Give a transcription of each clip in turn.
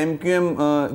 MQM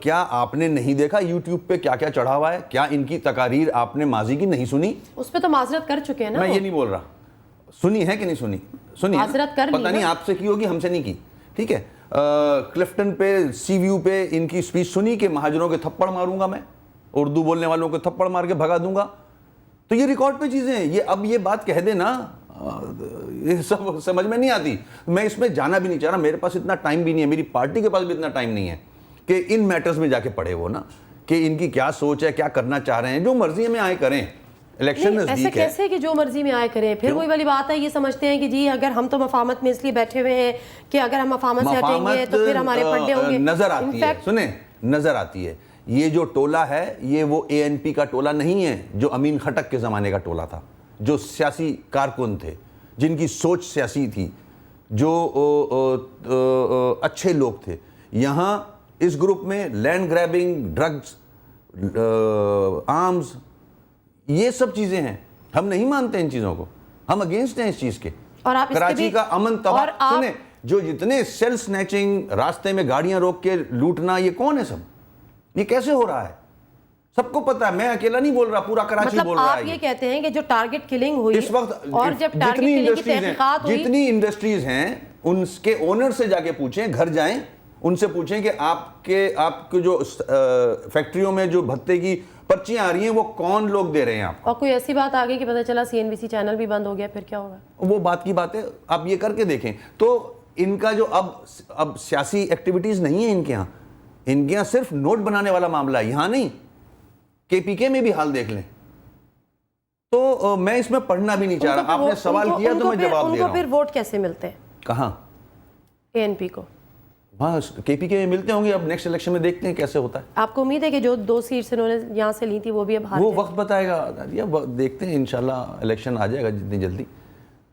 کیا آپ نے نہیں دیکھا یوٹیوب پہ کیا کیا چڑھا ہوا ہے؟ کیا ان کی تقاریر آپ نے ماضی کی نہیں سنی؟ اس پہ تو معذرت کر چکے ہیں نا. میں یہ نہیں بول رہا سنی ہے کہ نہیں سنی. سنی معذرت کر لی پتہ نہیں آپ سے کی ہوگی، ہم سے نہیں کی. ٹھیک ہے، کلفٹن پہ سی ویو پہ ان کی سپیچ سنی کہ مہاجروں کے تھپڑ ماروں گا میں، اردو بولنے والوں کو تھپڑ مار کے بھگا دوں گا. تو یہ ریکارڈ پہ چیزیں ہیں. یہ اب یہ بات کہہ دے نا، یہ سب سمجھ میں نہیں آتی. میں اس میں جانا بھی نہیں چاہ رہا، میرے پاس اتنا ٹائم بھی نہیں ہے، میری پارٹی کے پاس بھی اتنا ٹائم نہیں ہے کہ ان میٹرز میں جا کے پڑھے وہ نا کہ ان کی کیا سوچ ہے، کیا کرنا چاہ رہے ہیں. جو مرضی میں آئے کریں، الیکشن ایسا نزدیک ہے. کیسے کہ جو مرضی میں آئے کریں؟ پھر وہی والی بات ہے، یہ سمجھتے ہیں کہ جی اگر ہم تو مفاہمت میں اس لیے بیٹھے ہوئے ہیں کہ اگر ہم مفاہمت سے ہٹیں گے تو پھر ہمارے پڈے ہوں گے. نظر آتی ہے، سنیں نظر آتی ہے. یہ جو ٹولہ ہے یہ وہ اے این پی کا ٹولہ نہیں ہے جو امین خٹک کے زمانے کا ٹولہ تھا، جو سیاسی کارکن تھے، جن کی سوچ سیاسی تھی، جو اچھے لوگ تھے. یہاں اس گروپ میں لینڈ گریبنگ، ڈرگز، آرمز، یہ سب چیزیں ہیں. ہم نہیں مانتے ان چیزوں کو، ہم اگینسٹ ہیں اس چیز کے. اور آپ کراچی کا امن تباہ، سنیں جو جتنے سیل سنیچنگ، راستے میں گاڑیاں روک کے لوٹنا، یہ کون ہے؟ سب یہ کیسے ہو رہا ہے؟ سب کو پتا ہے. میں اکیلا نہیں بول رہا، پورا کراچی بول رہا ہے. آپ یہ کہتے ہیں کہ جو ٹارگٹ کلنگ ہوئی اس وقت اور جب ٹارگٹ کلنگ کی تحقیقات ہوئی، جتنی انڈسٹریز ہیں ان کے اونر سے جا کے پوچھیں، گھر جائیں ان سے پوچھیں کہ آپ کے جو فیکٹریوں میں جو بھتے کی پرچیاں آ رہی ہیں وہ کون لوگ دے رہے ہیں آپ کو. اور کوئی ایسی بات آ گئی کہ پتہ چلا سی این بی سی چینل بھی بند ہو گیا، پھر کیا ہوگا؟ وہ بات کی بات ہے، آپ یہ کر کے دیکھیں. تو ان کا جو اب سیاسی ایکٹیویٹیز نہیں ہیں ان کے یہاں. ان کے یہاں صرف نوٹ بنانے والا معاملہ ہے، یہاں نہیں. کے پی کے میں بھی حال دیکھ لیں. تو میں اس میں پڑھنا بھی نہیں چاہ رہا. آپ نے سوال کیا تو میں جواب دے رہا ہوں. ان کو پھر ووٹ کیسے ملتے ہیں؟ کہاں؟ اے این پی کو. وہاں کے پی کے میں ملتے ہوں گے. اب نیکسٹ الیکشن میں دیکھتے ہیں کیسے ہوتا ہے. آپ کو امید ہے کہ جو 2 سیٹس انہوں نے یہاں سے لی تھی وہ بھی اب ہار وہ وقت بتائے گا. دیکھتے ہیں انشاءاللہ الیکشن آ جائے گا جتنی جلدی.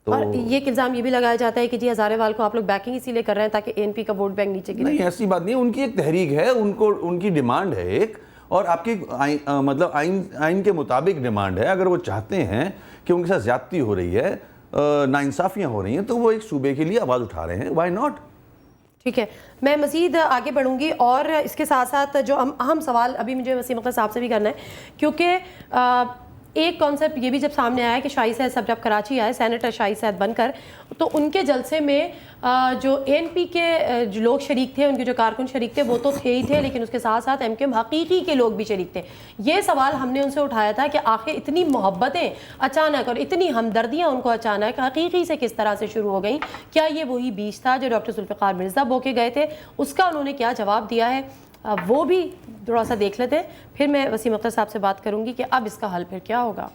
اور یہ الزام یہ بھی لگایا جاتا ہے کہ جی ہزارے وال کو آپ لوگ بیکنگ اسی لیے کر رہے ہیں تاکہ اے این پی کا ووٹ بینک نیچے گرے. نہیں، ایسی بات نہیں. ان کی ایک تحریک ہے، ان کی ڈیمانڈ ہے ایک، اور آپ کی مطلب آئین کے مطابق ڈیمانڈ ہے. اگر وہ چاہتے ہیں کہ ان کے ساتھ زیادتی ہو رہی ہے، ناانصافیاں ہو رہی ہیں، تو وہ ایک صوبے کے لیے آواز اٹھا رہے ہیں. Why not? ٹھیک ہے، میں مزید آگے بڑھوں گی اور اس کے ساتھ ساتھ جو اہم سوال ابھی مجھے وسیم اختر صاحب سے بھی کرنا ہے، کیونکہ ایک کانسیپٹ یہ بھی جب سامنے آیا کہ شاہی صاحب صاحب جب کراچی آئے سینیٹر شاہی صاحب بن کر، تو ان کے جلسے میں جو اے این پی کے جو لوگ شریک تھے، ان کے جو کارکن شریک تھے وہ تو تھے ہی تھے، لیکن اس کے ساتھ ساتھ ایم کیو ایم حقیقی کے لوگ بھی شریک تھے. یہ سوال ہم نے ان سے اٹھایا تھا کہ آخر اتنی محبتیں اچانک اور اتنی ہمدردیاں ان کو اچانک حقیقی سے کس طرح سے شروع ہو گئیں؟ کیا یہ وہی بیچ تھا جو ڈاکٹر ذوالفقار مرزا بو کے گئے تھے؟ اس کا انہوں نے کیا جواب دیا ہے وہ بھی تھوڑا سا دیکھ لیتے ہیں. پھر میں وسیم اختر صاحب سے بات کروں گی کہ اب اس کا حل پھر کیا ہوگا.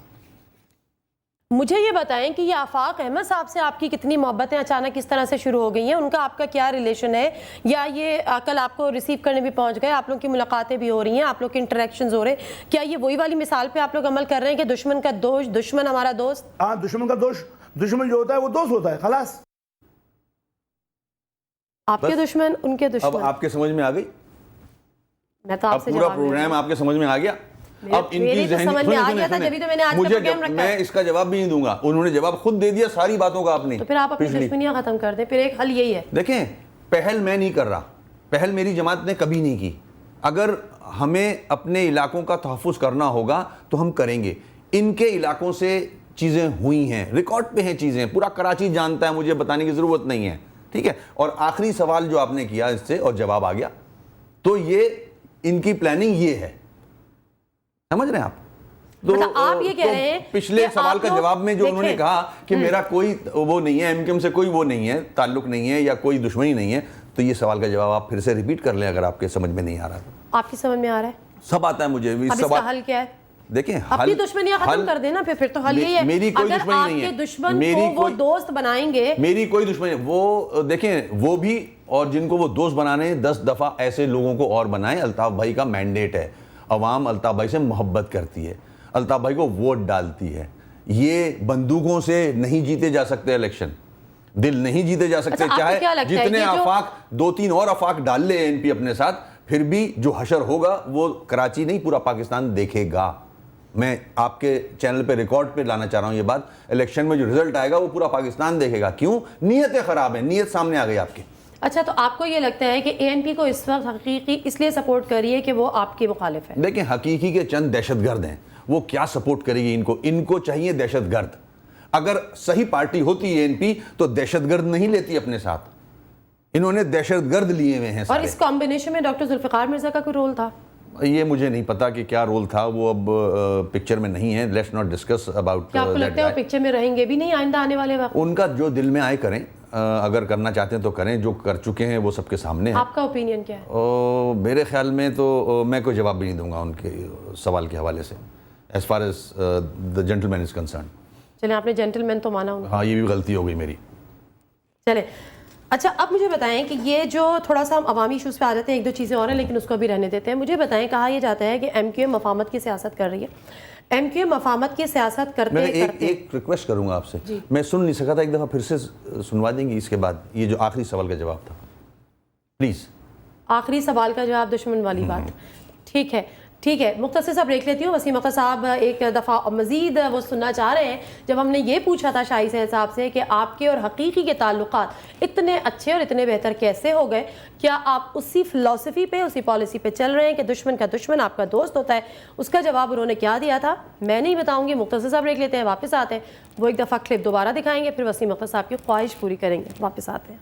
مجھے یہ بتائیں کہ یہ آفاق احمد صاحب سے آپ کی کتنی محبتیں اچانک اس طرح سے شروع ہو گئی ہیں؟ ان کا آپ کا کیا ریلیشن ہے؟ یا یہ کل آپ کو ریسیو کرنے بھی پہنچ گئے، آپ لوگ کی ملاقاتیں بھی ہو رہی ہیں، آپ لوگ کے انٹریکشنز ہو رہے ہیں، کیا یہ وہی والی مثال پہ آپ لوگ عمل کر رہے ہیں کہ دشمن کا دوست دشمن ہمارا دوست؟ ہاں، دشمن کا دوست، دشمن جو ہوتا ہے وہ دوست ہوتا ہے، خلاص. آپ کے دشمن ان کے دشمن. اب آپ کے سمجھ میں آ گئی؟ میں تو آپ سے پورا پروگرام آپ کے سمجھ میں آ گیا؟ اب ان کی میں اس کا جواب بھی نہیں دوں گا. انہوں نے جواب خود دے دیا ساری باتوں کا. آپ نے تو پھر آپ اپنی دشمنیاں ختم کر دیں. پھر ایک حل یہی ہے. دیکھیں، پہل میں نہیں کر رہا، پہل میری جماعت نے کبھی نہیں کی. اگر ہمیں اپنے علاقوں کا تحفظ کرنا ہوگا تو ہم کریں گے. ان کے علاقوں سے چیزیں ہوئی ہیں، ریکارڈ پہ ہیں چیزیں، پورا کراچی جانتا ہے، مجھے بتانے کی ضرورت نہیں ہے. ٹھیک ہے. اور آخری سوال جو آپ نے کیا اس سے اور جواب آ گیا، تو یہ ان کی پلاننگ یہ ہے. سمجھ رہے ہیں آپ؟ آپ یہ کہہ رہے ہیں پچھلے سوال کا جواب میں جو انہوں نے کہا کہ میرا کوئی وہ نہیں ہے، ایم کیو ایم سے کوئی وہ نہیں ہے، تعلق نہیں ہے یا کوئی دشمنی نہیں ہے، تو یہ سوال کا جواب آپ پھر سے ریپیٹ کر لیں اگر آپ کے سمجھ میں نہیں آ رہا. آپ کی سمجھ میں آ رہا ہے؟ سب آتا ہے مجھے. اب اس کا حل کیا ہے؟ دیکھیں، اپنی دشمنیاں ختم کر دینا. پھر تو حل یہی ہے. میری کوئی اگر دشمنی آپ نہیں ہے، کے دشمن کو وہ دوست بنائیں گے. میری کوئی دشمنی، وہ دیکھیں وہ بھی، اور جن کو وہ دوست بنانے 10 دفعہ ایسے لوگوں کو اور بنائیں. الطاف بھائی کا مینڈیٹ ہے، عوام الطاف بھائی سے محبت کرتی ہے، الطاف بھائی کو ووٹ ڈالتی ہے. یہ بندوقوں سے نہیں جیتے جا سکتے الیکشن، دل نہیں جیتے جا سکتے. چاہے جتنے آفاق 2-3 اور آفاق ڈال لے این پی اپنے ساتھ، پھر بھی جو حشر ہوگا وہ کراچی نہیں پورا پاکستان دیکھے گا. میں آپ کے چینل پہ ریکارڈ پہ لانا چاہ رہا ہوں یہ بات. الیکشن میں جو رزلٹ آئے گا وہ پورا پاکستان دیکھے گا. کیوں؟ نیتیں خراب ہیں. نیت سامنے آ گئی آپ کے. اچھا تو آپ کو یہ لگتا ہے کہ اے این پی کو اس وقت حقیقی اس لیے سپورٹ کر رہی ہے کہ وہ آپ کے مخالف ہے؟ دیکھیں حقیقی کے چند دہشت گرد ہیں، وہ کیا سپورٹ کرے گی ان کو چاہیے دہشت گرد. اگر صحیح پارٹی ہوتی اے این پی تو دہشت گرد نہیں لیتی اپنے ساتھ، انہوں نے دہشت گرد لیے ہوئے ہیں اور سارے. اس کمبینیشن میں ڈاکٹر ذوالفقار مرزا کا کوئی رول تھا؟ یہ مجھے نہیں پتا کہ کیا رول تھا، وہ اب پکچر میں نہیں ہے. Let's not discuss about. کیا آپ کو لگتا ہے وہ پکچر میں رہیں گے بھی نہیں آئندہ آنے والے وقت؟ ان کا جو دل میں آئے کریں، اگر کرنا چاہتے ہیں تو کریں، جو کر چکے ہیں وہ سب کے سامنے ہیں. آپ کا اوپینین کیا ہے؟ میرے خیال میں تو میں کوئی جواب بھی نہیں دوں گا ان کے سوال کے حوالے سے as far as the gentleman is concern. چلیں آپ نے جینٹل مین تو مانا ہوں. ہاں یہ بھی غلطی ہو گئی میری. چلیں اچھا اب مجھے بتائیں کہ یہ جو تھوڑا سا ہم عوامی ایشوز پہ آ جاتے ہیں، ایک دو چیزیں اور ہیں لیکن اس کو بھی رہنے دیتے ہیں. مجھے بتائیں، کہا یہ جاتا ہے کہ ایم کیو ایم مفاہمت کی سیاست کر رہی ہے. ایم کیو ایم مفاہمت کی سیاست کرتے میں کرتے ایک ریکویسٹ کروں گا آپ سے، میں سن نہیں سکا تھا، ایک دفعہ پھر سے سنوا دیں گی اس کے بعد یہ جو آخری سوال کا جواب تھا پلیز. آخری سوال کا جواب دشمن والی بات. ٹھیک ہے ٹھیک ہے، مختصر سا بریک لیتی ہوں. وسیم اختر صاحب ایک دفعہ مزید وہ سننا چاہ رہے ہیں. جب ہم نے یہ پوچھا تھا شاہی سید صاحب سے کہ آپ کے اور حقیقی کے تعلقات اتنے اچھے اور اتنے بہتر کیسے ہو گئے، کیا آپ اسی فلسفی پہ اسی پالیسی پہ چل رہے ہیں کہ دشمن کا دشمن آپ کا دوست ہوتا ہے، اس کا جواب انہوں نے کیا دیا تھا میں نہیں بتاؤں گی. مختصر سا بریک لیتے ہیں، واپس آتے ہیں. وہ ایک دفعہ کلپ دوبارہ دکھائیں گے، پھر وسیم اختر صاحب کی خواہش پوری کریں گے. واپس آتے ہیں.